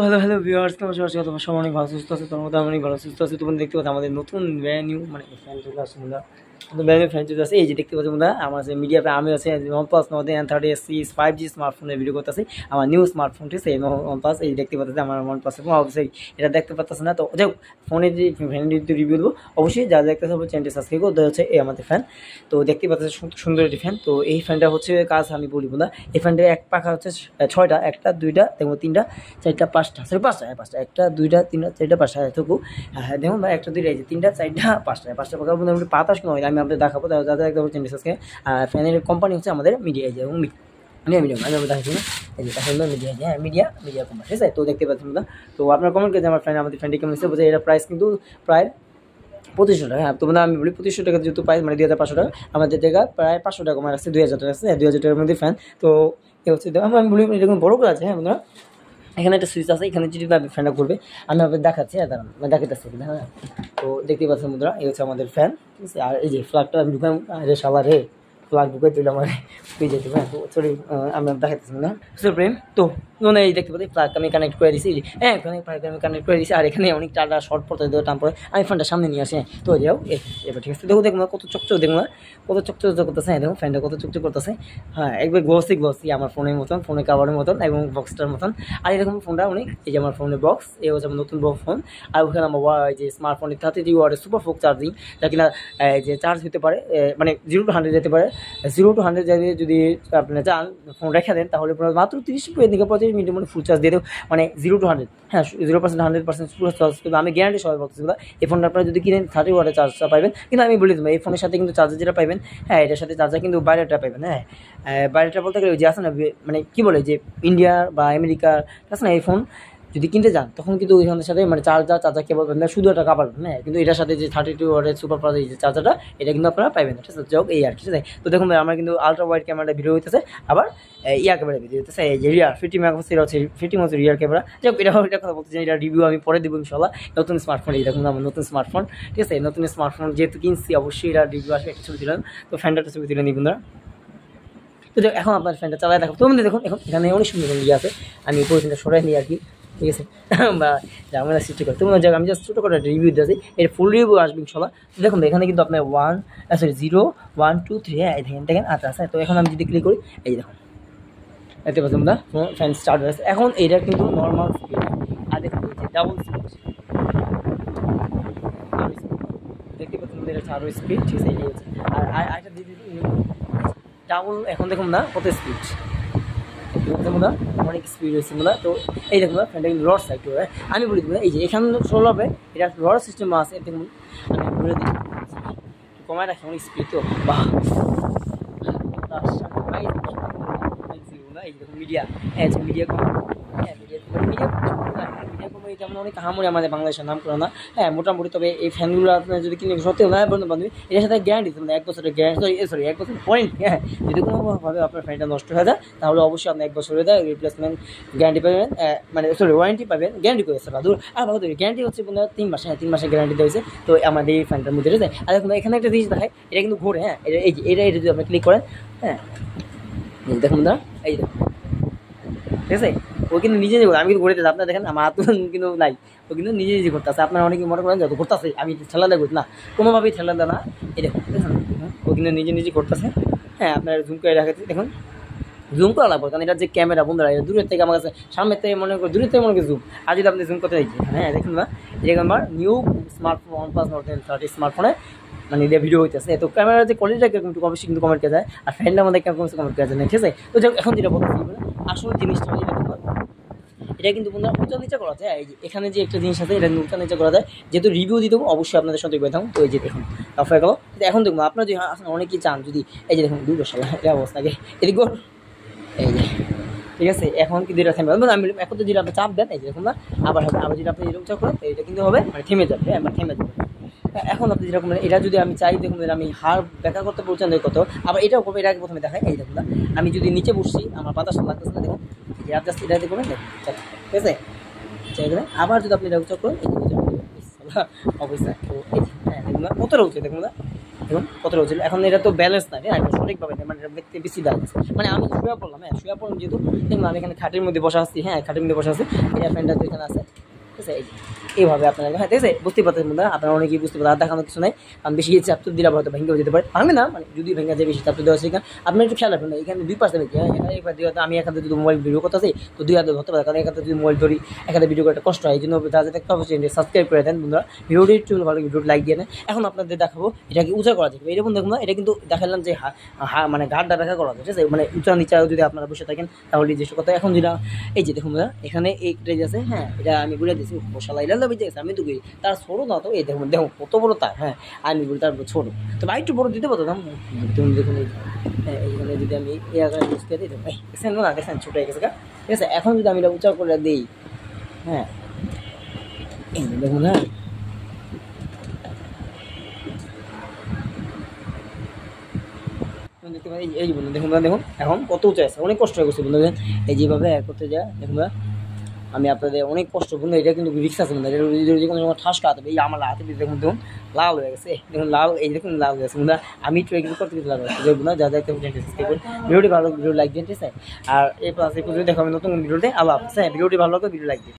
Hello viewers, কেমন আছো? তোমার সবাই অনেক ভালো সুস্থ আছে, তোমার মতো আমি অনেক ভালো সুস্থ আছি। তোমরা দেখতে পাচ্ছ আমাদের নতুন ব্র্যান্ড নিউ মানে ফ্যান চলে আসছে বন্ধুরা, নতুন ব্র্যান্ড নিউ ফ্যান চলে আসছে। এই যে দেখতে পাচ্ছ বন্ধুরা, আমার যে মিডিয়া আমি আছে OnePlus Nord N30 SE 5G স্মার্টফোনের ভিডিও করতেছি। আমার নিউ স্মার্টফোনটি সেই OnePlus, এই দেখতে পাচ্ছি আমার OnePlus ফোন। অবশ্যই এটা দেখতে পাচ্ছি না, তো যাই হোক ফোনের যে ফ্যান রিভিউ দেবো, অবশ্যই যা দেখতেছে চ্যানেলটি সাবস্ক্রাইব করতে হচ্ছে। এই আমাদের ফ্যান তো দেখতে পাচ্ছি সুন্দর একটি ফ্যান। তো এই ফ্যানটা হচ্ছে কাজ আমি বলি বন্ধুরা, এই ফ্যানটার এক পাখা হচ্ছে 6টা, 1টা 2টা দেখবো 3টা 4টা 5টা, সরি 5টা, 5টা 1টা 2টা 3টা 4টা 5টা এতটুকু। হ্যাঁ দেখুন ভাই, 1টা 2টা এই যে 3টা 4টা 5টা পাখা মোটামুটি পাতাস নয়, আমি আপনাদের দেখাবো যা যা দেখতে পাচ্ছেন ডিসকাসকে। আর ফ্যানের কোম্পানি হচ্ছে আমাদের মিডিয়া, এই যে এবং মিডিয়াম আমি দেখাচ্ছি না, এই যে দেখা মিডিয়া, হ্যাঁ মিডিয়া কোম্পানি, ঠিক আছে। তো দেখতে পাচ্ছেন না, তো আপনার কমেন্ট করে আমার ফ্যান আমাদের ফ্যানটি কেমন হচ্ছে বোঝা। এটা প্রাইস কিন্তু প্রায় 2500 টাকা। হ্যাঁ, তোমরা আমি বলি 2500 টাকা যেহেতু প্রাইস মানে 2500 টাকা, আমাদের টাকা প্রায় 500 টাকা কমে আসছে, 2000 টাকা আছে, 2000 টাকার মধ্যে ফ্যান। তো এ হচ্ছে আমি বলি এরকম বড় করে আছে। হ্যাঁ বন্ধুরা, এখানে একটা সুইচ আছে, এখানে যদি আপনি ফ্যানটা করবে আমি আপনাদের দেখাচ্ছি। হ্যাঁ দাঁড়ান, আমি দেখাতেছি। হ্যাঁ, তো দেখতে পাচ্ছেন বন্ধুরা, এই হচ্ছে আমাদের ফ্যান, ঠিক আছে। আর এই যে ফ্ল্যাগটা আমি ঢুকাম, রে সালা রে ফ্ল্যাগ ঢুকাই দিলে আমার পেয়ে যেতে। হ্যাঁ তো সরি, আমি দেখাতেছি না প্রেম। তো এই দেখতে পাচ্ছি ফ্ল্যাগটা আমি কানেক্ট করে দিচ্ছি। হ্যাঁ এখানে ফ্ল্যাগটা আমি কানেক্ট করে দিচ্ছি, আর এখানে অনেক টাটা শর্ট পড়তে দেবো টান পরে আমি ফ্যানটা সামনে নিয়ে আসি। হ্যাঁ তো যাও এবার ঠিক আছে। দেখো কত চকচক, দেখুন কত চকচক করতেছে। হ্যাঁ দেখুন ফ্যানটা কত চকচক করতেছে। হ্যাঁ একবার গ্লসি আমার ফোনের মতন, ফোনের কাভারের মতন এবং বক্সটার মতন। আর এরকম ফোনটা অনেক, এই যে আমার ফোনের বক্স, এই হচ্ছে আমার নতুন ফোন। আর ওখানে আমার যে স্মার্টফোনের 32 ওয়াটের সুপার ফোক চার্জিং, যা কিনা যে চার্জ হতে পারে মানে 0 to 100 যেতে পারে। 0 to 100 যদি আপনি চান ফোন রেখে দেন, তাহলে মাত্র 30 থেকে 35 মিনিটের মধ্যে ফুল চার্জ দিয়ে দেবো, মানে 0 to 100। হ্যাঁ 0% 100% ফুল চার্জ কিন্তু আমি গ্যারান্টি সবাই বলতেছি। এই ফোনটা আপনারা যদি কিনেন 30 ওয়াটের চার্জটা পাবেন, কিন্তু আমি বলে দেবো এই ফোনের সাথে কিন্তু চার্জার যেটা পাবেন, হ্যাঁ এটার সাথে চার্জার কিন্তু বাইরেটা পাবেন। হ্যাঁ বাইরেটা বলতে গেলে যে আছে না, মানে কী বলে যে ইন্ডিয়া বা আমেরিকার আছে না, এই ফোন যদি কিনতে যান তখন কিন্তু ওই ফোনের সাথে মানে চার্জার কেবল পাবেন না, শুধু একটা কাপড় পাবেন। হ্যাঁ কিন্তু এটার সাথে যে 32 ওয়াটের সুপার পাওয়ার যে চার্জারটা, এটা কিন্তু আপনারা পাবেন না, ঠিক আছে। যাই এই আর ঠিক আছে। তো দেখুন আমার কিন্তু আলট্রা ওয়াইড ক্যামেরাটা ভিডিও হইতেছে, আবার ইয়ার ক্যামেরা ভিডিও হইতেছে, এই যে রিয়ার 50 মেগাপিক্সেল হচ্ছে 50 মেগাপিক্সেল রিয়ার ক্যামেরা। যাই হোক এটা কথা বলতে চাই, এটা রিভিউ আমি পরে দেবো ইনশাল্লাহ। নতুন স্মার্টফোন, এই দেখুন আমার নতুন স্মার্টফোন, ঠিক আছে। নতুন স্মার্টফোন যেহেতু কিনছি অবশ্যই এটা রিভিউ আসবে, একটা ছবি দিলাম। তো ফ্যানটা ছবি তুলে নিই বন্ধুরা। তো এখন আপনার ফ্যানটা চালায় দেখো, তুমি দেখুন এখন এখানে অনেক সুন্দর ইয়ে আছে, আমি পরিচিত সরাই নিই আর কি, ঠিক আছে। বা ঝামেলা সৃষ্টি করে তোমার জায়গায় আমি জাস্ট ছোটো করে একটা রিভিউ দিয়েছি, এর ফুল রিভিউ আসবে ইনশাল্লাহ। তো দেখুন এখানে কিন্তু আপনার 0 1 2 3, হ্যাঁ দেখেন আচ্ছা আছে। তো এখন আমি যদি ক্লিক করি, এই দেখুন দেখতে পাচ্ছি আমরা ফ্যান স্টার্ট হয়েছে। এখন এইটা কিন্তু নর্মাল স্পিড, আর দেখুন ডাবল স্পিড দেখতে পাচ্ছেন, এটা হচ্ছে আরও স্পিড, ঠিক আছে। এই হচ্ছে আর একটা দিদি ডাবল, এখন দেখুন না কত স্পিড, না অনেক স্পিড হয়েছে না। তো এই দেখুন ফ্যানটা কিন্তু রড সাইড করে, আমি বলি দেবো এই যে এখানে সোল হবে, এটা রড সিস্টেম আছে। দেখুন আমি বলে দিই কমায় রাখি অনেক স্পিড। তো বাহ এই দেখুন মিডিয়া, হ্যাঁ মিডিয়া কোম্পানি তেমন অনেক হামুরে আমাদের বাংলাদেশের নাম করে না। হ্যাঁ মোটামুটি, তবে এই ফ্যানগুলো আপনার যদি কিনে সত্যি না বলতে পারবেন, এটার সাথে গ্যারান্টি দিতে মানে 1 বছরের গ্যারান্টি, সরি 1 বছর পয়েন্ট। হ্যাঁ যদি কোনোভাবে আপনার ফ্যানটা নষ্ট হয়ে যায়, তাহলে অবশ্যই আপনি 1 বছরের রিপ্লেসমেন্ট গ্যারান্টি পাবেন, মানে সরি ওয়ারেন্টি পাবেন, গ্যারান্টি করে স্যার বাদুর। আর বাদুর গ্যারান্টি হচ্ছে 3 মাস, হ্যাঁ 3 মাসের গ্যারান্টি দিয়েছে। তো আমাদের এই ফ্যানটার মধ্যে রয়েছে। আর দেখুন এখানে একটা জিনিস দেখায়, এটা কিন্তু ঘুরে। হ্যাঁ এই যে এটা যদি আপনি ক্লিক করেন, হ্যাঁ দেখুন না এই দেখুন, ঠিক আছে। ও কিন্তু নিজে নিজে, আমি কিন্তু ঘুরেতে আপনার দেখেন আমার হাত কিন্তু নাই, ও কিন্তু নিজে নিজে করতেছে। আপনারা অনেকে মনে করেন যত করতেছে আমি ঠেলা দেবো না, কোনোভাবেই ঠেলা দেয় না। এই দেখুন ও কিন্তু নিজে নিজে করতেছে। হ্যাঁ আপনার জুম করে রাখাতে দেখুন, জুম করা লাগবে, কারণ এটা যে ক্যামেরা বন্ধুরা, এটা দূরের থেকে আমার কাছে, সামনের থেকে মনে করি দূরের থেকে মনে করি জুম। আর যদি আপনি জুম করতে চাইছেন, হ্যাঁ দেখুন না এটা আমার new smartphone OnePlus Nord N30 স্মার্টফোনে মানে এটা ভিডিও হইতেছে। তো ক্যামেরার যে কোয়ালিটিটা কিন্তু অবশ্যই কিন্তু কমেন্ট করা যায়, আর ফ্যানটা আমাদের কেমন কমেন্ট করা যায় না, ঠিক আছে। তো এখন যেটা বলতে আসল জিনিসটা এটা কিন্তু বন্ধুরা উঁচা নিচা করা যায়। এই যে এখানে যে একটা জিনিস আছে, এটা উঁচা নিচা করা যায়, যেহেতু রিভিউ দিয়ে দেবো অবশ্যই আপনাদের সাথে থাকুন। তো এই যে দেখুন অফ হয়ে গেল। এখন দেখুন আপনারা যদি অনেকেই চান যদি, এই যে দেখুন 2 বছর এটা অবস্থাকে এদিক এই যে, ঠিক আছে। এখন কিন্তু এটা থেমে যাবে, আমি এখন তো যেটা আপনি চাপ দেন এই যে দেখুন না, আবার হবে, আবার যেটা আপনি এরকম চাপ করেন এটা কিন্তু হবে মানে থেমে যাবে, হ্যাঁ মানে থেমে যাবে। এখন আপনি যেরকম এটা যদি আমি চাই, দেখুন আমি হার ব্যাখ্যা করতে বলছেন কত, আবার এটাও করবো, এটাকে প্রথমে দেখাই। এই দেখুন না আমি যদি নিচে বসছি, আমার বাতাস লাগতেছে না, দেখুন এই জাস্ট এটা দেখুন, ঠিক আছে। আবার যদি আপনি এটা উচ্চ করেন, অবস্থা তো এই হ্যাঁ দেখুন না কত রয়েছে, দেখুন না দেখুন কতটা ছিল। এখন এটা তো ব্যালেন্স না, হ্যাঁ এটা সঠিকভাবে মানে এটা দেখতে বেশি ব্যালেন্স। মানে আমি শুয়ে পড়লাম, হ্যাঁ শুয়ে পড়লাম যেহেতু দেখুন আমি এখানে খাটের মধ্যে বসা আছি, হ্যাঁ খাটের মধ্যে বসা আছে, এয়ার ফ্যানটা তো এখানে আছে, ঠিক আছে। এইভাবে আপনারা হ্যাঁ ঠিক আছে বুঝতে পারতেন বন্ধুরা, আপনারা অনেকেই বুঝতে পারেন। আর দেখানোর কিছু নাই, কারণ বেশি চাপ দিলে হয়তো ভেঙে যেতে পারে, ভাঙবে না মানে যদি ভেঙে যায় বেশি চাপ দেওয়া আছে। এখানে আপনি একটু খেয়াল রাখবেন না, এখানে 2 পাশে রেখে, হ্যাঁ এখানে এবার দুই হাতে আমি এখান থেকে যদি মোবাইল ভিডিও করতেছি তো 2 হাতে ধরতে পারে, কারণ এখান থেকে যদি মোবাইল ধরি এখানে ভিডিও করতে কষ্ট হয়। এই জন্য যা যা দেখতে অবশ্যই সাবস্ক্রাইব করে দেন বন্ধুরা, ভিডিওটি একটু ভালো ভিডিওটি লাইক দিয়ে নেন। এখন আপনাদের দেখাবো এটাকে উঁচা করা যাবে, এরকম দেখুন না, এটা কিন্তু দেখালাম যে মানে ঘাটটা রেখা করা যায়, ঠিক আছে। মানে উঁচা নিচা যদি আপনারা বসে থাকেন তাহলে যে কথা। এখন যেটা এই যে দেখুন এখানে এই ট্রেজ আছে, হ্যাঁ এটা আমি ঘুরে দিয়েছি মশালা ইলাল বেঁচে গেছে, আমি তো গিয়ে তার ছোটো না তো এই দেখুন দেখুন কত বড় তার, হ্যাঁ আমি বলি তার ছোটো, তো একটু বড় দিতে পারতাম দেখুন এইখানে যদি আমি এই আকারে ইউজ করে দিই দেখছেন না, দেখছেন ছোটো হয়ে গেছে, ঠিক আছে। এখন যদি আমি এটা উঁচা করে দিই, হ্যাঁ এই দেখুন, হ্যাঁ দেখতে পাই এই বন্ধু দেখুন দেখুন এখন কত উঁচা আছে, অনেক কষ্ট হয়ে গেছে বন্ধু। এই যেভাবে করতে যায় দেখুন আমি আপনাদের অনেক কষ্ট বন্ধু, এটা কিন্তু রিক্স আছে বন্ধু, এটা যে কোনো সময় ঠাস খাওয়াতে হবে। এই আমার হাতে দিয়ে দেখুন দেখুন লাল হয়ে গেছে, দেখুন লাল, এই দেখুন লাল হয়ে গেছে বন্ধু। আমি একটু এগুলো করতে কিন্তু লাল হয়ে গেছে বন্ধু, যা দেখতে ভিডিওটি ভালো ভিডিও লাইক দিন, ঠিক আছে। আর এই প্লাস এই পর্যন্ত দেখো আমি নতুন ভিডিওতে আলাপ, হ্যাঁ ভিডিওটি ভালো লাগবে ভিডিও লাইক দিন।